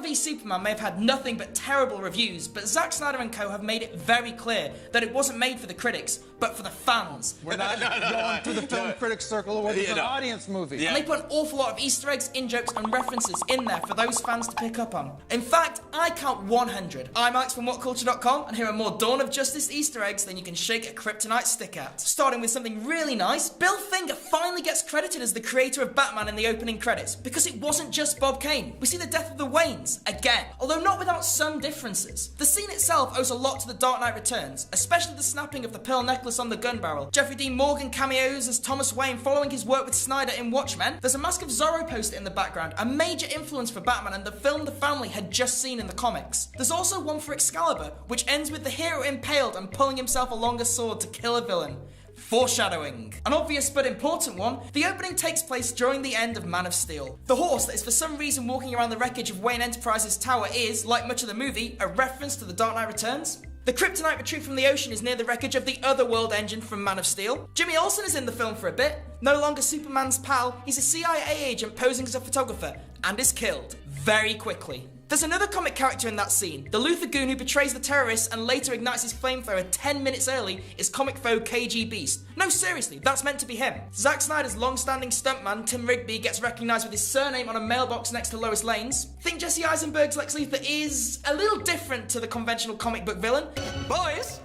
v Superman may have had nothing but terrible reviews, but Zack Snyder and co have made it very clear that it wasn't made for the critics, but for the fans. We're not going through the film critics circle or it's an audience movie. Yeah. And they put an awful lot of Easter eggs, in-jokes and references in there for those fans to pick up on. In fact, I count 100. I'm Alex from WhatCulture.com, and here are more Dawn of Justice Easter eggs than you can shake a kryptonite stick at. Starting with something really nice, Bill Finger finally gets credited as the creator of Batman in the opening credits, because it wasn't just Bob Kane. We see the death of the Waynes, again, although not without some differences. The scene itself owes a lot to The Dark Knight Returns, especially the snapping of the pearl necklace on the gun barrel. Jeffrey Dean Morgan cameos as Thomas Wayne following his work with Snyder in Watchmen. There's a Mask of Zorro poster in the background, a major influence for Batman and the film the family had just seen in the comics. There's also one for Excalibur, which ends with the hero impaled and pulling himself along a sword to kill a villain. Foreshadowing. An obvious but important one, the opening takes place during the end of Man of Steel. The horse that is for some reason walking around the wreckage of Wayne Enterprises tower is, like much of the movie, a reference to The Dark Knight Returns. The kryptonite retrieved from the ocean is near the wreckage of the Otherworld engine from Man of Steel. Jimmy Olsen is in the film for a bit. No longer Superman's pal, he's a CIA agent posing as a photographer, and is killed very quickly. There's another comic character in that scene. The Luthor goon who betrays the terrorists and later ignites his flamethrower 10 minutes early is comic foe KG Beast. No, seriously, that's meant to be him. Zack Snyder's long-standing stuntman, Tim Rigby, gets recognised with his surname on a mailbox next to Lois Lane's. Think Jesse Eisenberg's Lex Luthor is a little different to the conventional comic book villain. Boys?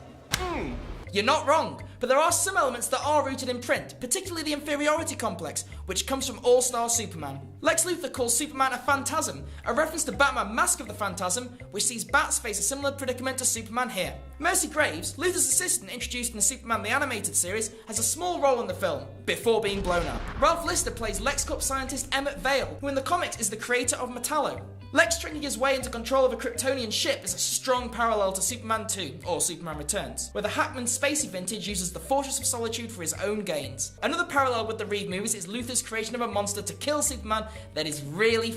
You're not wrong, but there are some elements that are rooted in print, particularly the inferiority complex, which comes from All-Star Superman. Lex Luthor calls Superman a phantasm, a reference to Batman Mask of the Phantasm, which sees Bats face a similar predicament to Superman here. Mercy Graves, Luthor's assistant introduced in Superman the Animated Series, has a small role in the film, before being blown up. Ralph Lister plays LexCorp scientist Emmett Vale, who in the comics is the creator of Metallo. Lex tricking his way into control of a Kryptonian ship is a strong parallel to Superman 2, or Superman Returns, where the Hackman Spacey vintage uses the Fortress of Solitude for his own gains. Another parallel with the Reeve movies is Luthor's creation of a monster to kill Superman that is really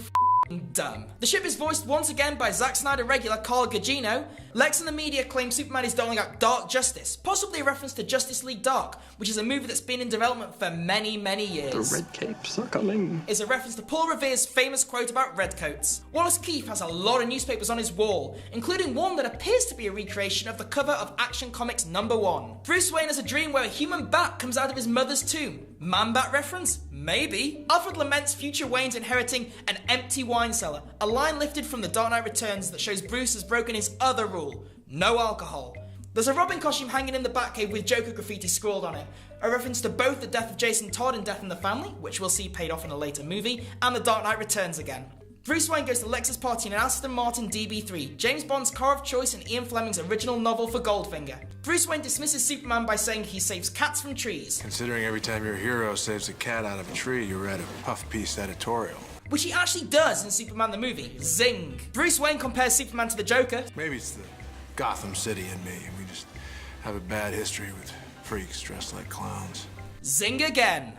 dumb. The ship is voiced once again by Zack Snyder regular Carl Gugino. Lex and the media claim Superman is doling out Dark Justice, possibly a reference to Justice League Dark, which is a movie that's been in development for many, many years. The red capes are coming. Is a reference to Paul Revere's famous quote about redcoats. Wallace Keefe has a lot of newspapers on his wall, including one that appears to be a recreation of the cover of Action Comics #1. Bruce Wayne has a dream where a human bat comes out of his mother's tomb. Man-bat reference? Maybe. Alfred laments future Wayne's inheriting an empty wine cellar, a line lifted from The Dark Knight Returns that shows Bruce has broken his other rule: no alcohol. There's a Robin costume hanging in the Batcave with Joker graffiti scrawled on it, a reference to both the death of Jason Todd in Death in the Family, which we'll see paid off in a later movie, and The Dark Knight Returns again. Bruce Wayne goes to Lex's party in an Aston Martin DB3, James Bond's car of choice in Ian Fleming's original novel for Goldfinger. Bruce Wayne dismisses Superman by saying he saves cats from trees. Considering every time your hero saves a cat out of a tree, you read a puff piece editorial. Which he actually does in Superman the movie. Zing. Bruce Wayne compares Superman to the Joker. Maybe it's the Gotham City in me, and we just have a bad history with freaks dressed like clowns. Zing again.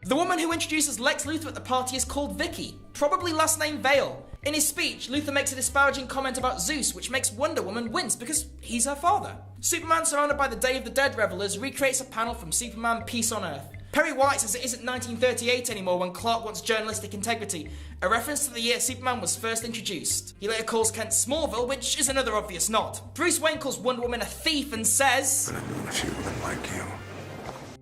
The woman who introduces Lex Luthor at the party is called Vicky, probably last name Vale. In his speech, Luthor makes a disparaging comment about Zeus, which makes Wonder Woman wince because he's her father. Superman, surrounded by the Day of the Dead revelers, recreates a panel from Superman Peace on Earth. Perry White says it isn't 1938 anymore when Clark wants journalistic integrity, a reference to the year Superman was first introduced. He later calls Kent Smallville, which is another obvious nod. Bruce Wayne calls Wonder Woman a thief and says, But I've known a few women like you.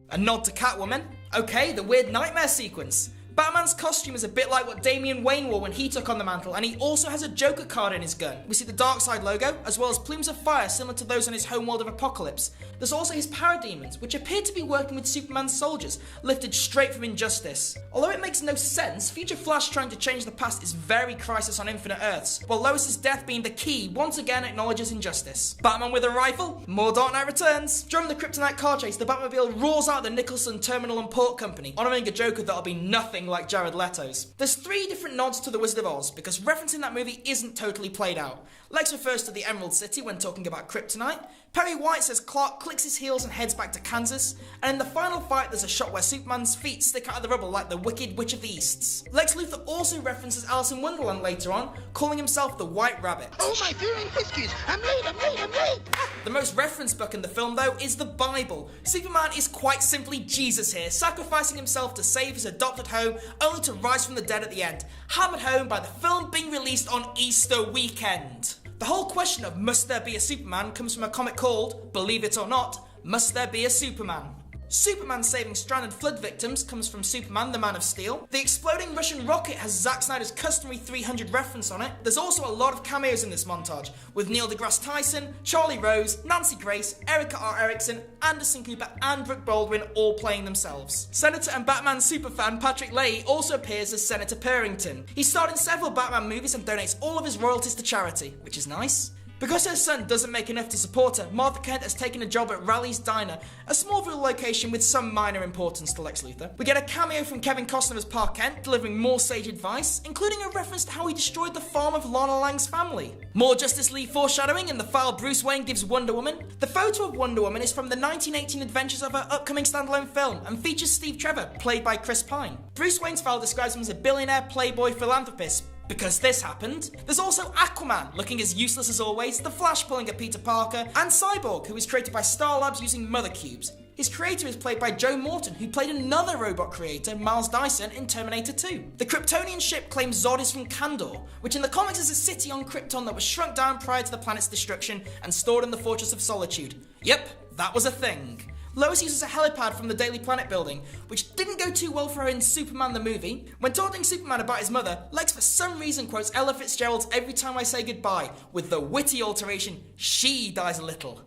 A nod to Catwoman. Okay, the weird nightmare sequence. Batman's costume is a bit like what Damian Wayne wore when he took on the mantle, and he also has a Joker card in his gun. We see the Darkseid logo, as well as plumes of fire similar to those on his homeworld of Apokolips. There's also his parademons, which appear to be working with Superman's soldiers, lifted straight from Injustice. Although it makes no sense, Future Flash trying to change the past is very Crisis on Infinite Earths, while Lois's death being the key once again acknowledges injustice. Batman with a rifle? More Dark Knight Returns. During the Kryptonite car chase, the Batmobile roars out the Nicholson Terminal and Port Company, honouring a Joker that'll be nothing like Jared Leto's. There's 3 different nods to The Wizard of Oz, because referencing that movie isn't totally played out. Lex refers to the Emerald City when talking about Kryptonite. Perry White says Clark clicks his heels and heads back to Kansas, and in the final fight there's a shot where Superman's feet stick out of the rubble like the Wicked Witch of the Easts. Lex Luthor also references Alice in Wonderland later on, calling himself the White Rabbit. Oh my fearing whiskies! I'm late! The most referenced book in the film though is the Bible. Superman is quite simply Jesus here, sacrificing himself to save his adopted home home, only to rise from the dead at the end, hammered home by the film being released on Easter weekend. The whole question of must there be a Superman comes from a comic called, believe it or not, Must There Be a Superman? Superman saving stranded flood victims comes from Superman, the Man of Steel. The exploding Russian rocket has Zack Snyder's customary 300 reference on it. There's also a lot of cameos in this montage, with Neil deGrasse Tyson, Charlie Rose, Nancy Grace, Erica R. Erickson, Anderson Cooper and Brooke Baldwin all playing themselves. Senator and Batman superfan Patrick Leahy also appears as Senator Purrington. He starred in several Batman movies and donates all of his royalties to charity, which is nice. Because her son doesn't make enough to support her, Martha Kent has taken a job at Rally's Diner, a Smallville location with some minor importance to Lex Luthor. We get a cameo from Kevin Costner as Pa Kent, delivering more sage advice, including a reference to how he destroyed the farm of Lana Lang's family. More Justice League foreshadowing in the file Bruce Wayne gives Wonder Woman. The photo of Wonder Woman is from the 1918 adventures of her upcoming standalone film and features Steve Trevor, played by Chris Pine. Bruce Wayne's file describes him as a billionaire playboy philanthropist, because this happened. There's also Aquaman, looking as useless as always, The Flash pulling at Peter Parker, and Cyborg, who was created by Star Labs using Mother Cubes. His creator is played by Joe Morton, who played another robot creator, Miles Dyson, in Terminator 2. The Kryptonian ship claims Zod is from Kandor, which in the comics is a city on Krypton that was shrunk down prior to the planet's destruction and stored in the Fortress of Solitude. Yep, that was a thing. Lois uses a helipad from the Daily Planet building, which didn't go too well for her in Superman the movie. When taunting Superman about his mother, Lex for some reason quotes Ella Fitzgerald's Every Time I Say Goodbye, with the witty alteration, she dies a little.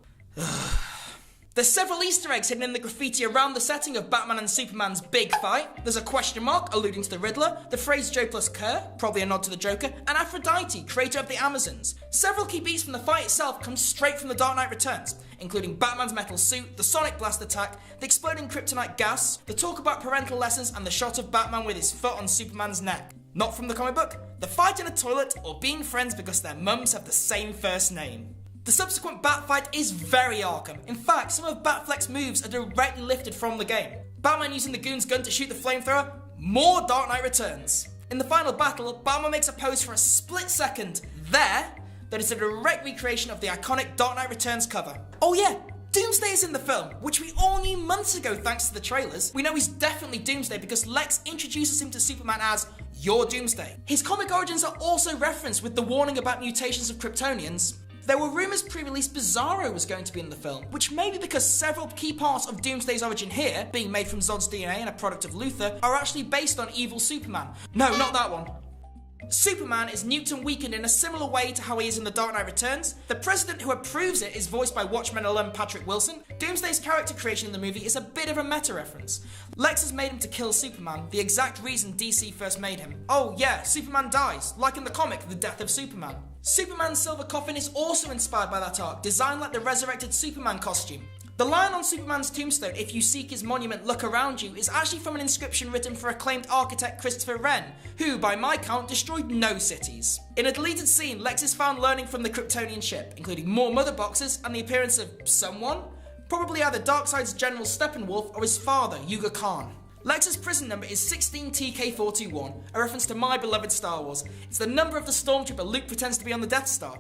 There's several Easter eggs hidden in the graffiti around the setting of Batman and Superman's big fight. There's a question mark alluding to the Riddler, the phrase Joe plus Kerr, probably a nod to the Joker, and Aphrodite, creator of the Amazons. Several key beats from the fight itself come straight from The Dark Knight Returns, including Batman's metal suit, the sonic blast attack, the exploding kryptonite gas, the talk about parental lessons, and the shot of Batman with his foot on Superman's neck. Not from the comic book, the fight in a toilet, or being friends because their mums have the same first name. The subsequent Bat fight is very Arkham. In fact, some of Batfleck's moves are directly lifted from the game. Batman using the Goon's gun to shoot the flamethrower, more Dark Knight Returns. In the final battle, Batman makes a pose for a split second there that is a direct recreation of the iconic Dark Knight Returns cover. Oh yeah, Doomsday is in the film, which we all knew months ago thanks to the trailers. We know he's definitely Doomsday because Lex introduces him to Superman as your Doomsday. His comic origins are also referenced with the warning about mutations of Kryptonians. There were rumours pre-release Bizarro was going to be in the film, which may be because several key parts of Doomsday's origin here, being made from Zod's DNA and a product of Luthor, are actually based on evil Superman. No, not that one. Superman is nuked and weakened in a similar way to how he is in The Dark Knight Returns. The president who approves it is voiced by Watchmen alum Patrick Wilson. Doomsday's character creation in the movie is a bit of a meta-reference. Lex has made him to kill Superman, the exact reason DC first made him. Oh yeah, Superman dies, like in the comic The Death of Superman. Superman's silver coffin is also inspired by that arc, designed like the resurrected Superman costume. The line on Superman's tombstone, "If you seek his monument, look around you," is actually from an inscription written for acclaimed architect Christopher Wren, who, by my count, destroyed no cities. In a deleted scene, Lex is found learning from the Kryptonian ship, including more mother boxes and the appearance of someone, probably either Darkseid's General Steppenwolf or his father, Yuga Khan. Lex's prison number is 16TK421, a reference to my beloved Star Wars. It's the number of the stormtrooper Luke pretends to be on the Death Star.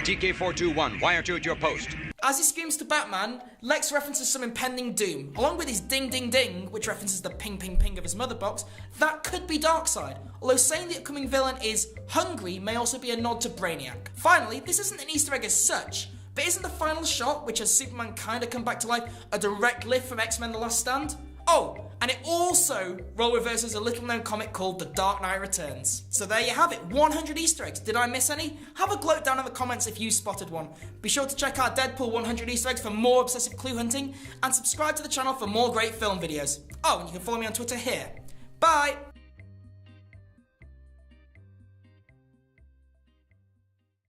TK421, why aren't you at your post? As he screams to Batman, Lex references some impending doom, along with his ding ding ding, which references the ping ping ping of his mother box. That could be Darkseid, although saying the upcoming villain is hungry may also be a nod to Brainiac. Finally, this isn't an Easter egg as such, but isn't the final shot, which has Superman kinda come back to life, a direct lift from X-Men The Last Stand? Oh, and it also role reverses a little known comic called The Dark Knight Returns. So there you have it, 100 Easter eggs. Did I miss any? Have a gloat down in the comments if you spotted one. Be sure to check out Deadpool 100 Easter eggs for more obsessive clue hunting, and subscribe to the channel for more great film videos. Oh, and you can follow me on Twitter here. Bye!